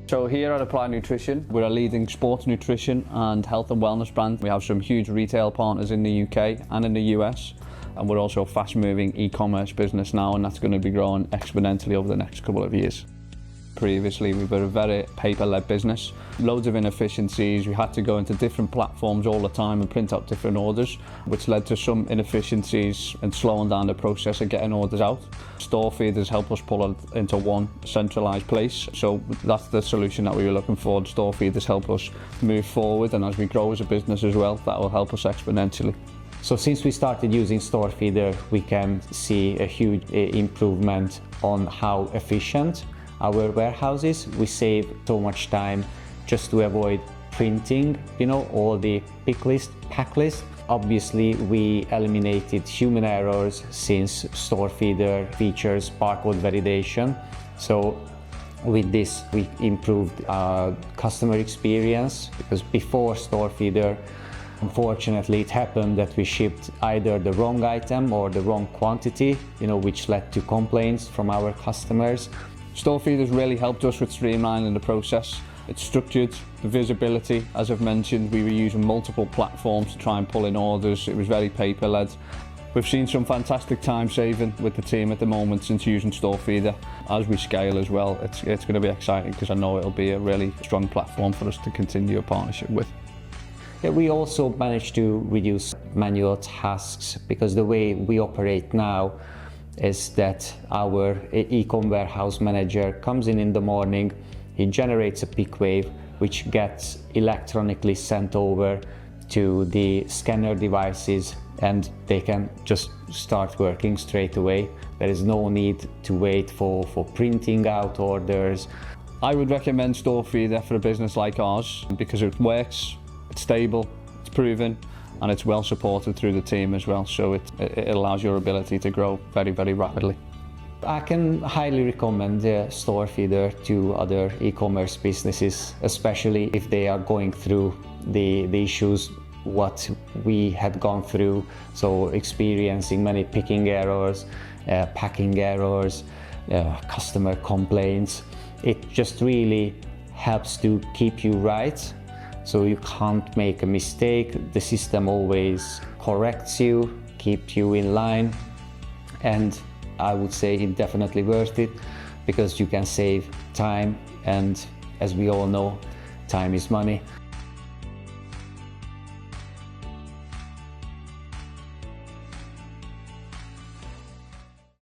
So here at Applied Nutrition, we're a leading sports nutrition and health and wellness brand. We have some huge retail partners in the UK and in the US, and we're also a fast-moving e-commerce business now, and that's going to be growing exponentially over the next couple of years. Previously, we were a very paper-led business, loads of inefficiencies. We had to go into different platforms all the time and print out different orders, which led to some inefficiencies and slowing down the process of getting orders out. StoreFeeders help us pull it into one centralised place, so that's the solution that we were looking for. StoreFeeders help us move forward, and as we grow as a business as well, that will help us exponentially. So since we started using StoreFeeder, we can see a huge improvement on how efficient our warehouses. We save so much time just to avoid printing, all the pack list. Obviously, we eliminated human errors since StoreFeeder features barcode validation. So with this, we improved our customer experience, because before StoreFeeder, unfortunately, it happened that we shipped either the wrong item or the wrong quantity, which led to complaints from our customers. StoreFeeder's really helped us with streamlining the process. It's structured, the visibility, as I've mentioned, we were using multiple platforms to try and pull in orders. It was very paper-led. We've seen some fantastic time saving with the team at the moment since using StoreFeeder. As we scale as well, it's going to be exciting, because I know it'll be a really strong platform for us to continue a partnership with. Yeah, we also managed to reduce manual tasks, because the way we operate now is that our e-com warehouse manager comes in the morning, he generates a pick wave, which gets electronically sent over to the scanner devices, and they can just start working straight away. There is no need to wait for printing out orders. I would recommend StoreFeeder for a business like ours, because it works, it's stable, it's proven, and it's well supported through the team as well, so it allows your ability to grow very, very rapidly. I can highly recommend StoreFeeder to other e-commerce businesses, especially if they are going through the issues what we had gone through, so experiencing many picking errors, packing errors, customer complaints. It just really helps to keep you right. So you can't make a mistake, the system always corrects you, keeps you in line, and I would say it's definitely worth it, because you can save time, and as we all know, time is money.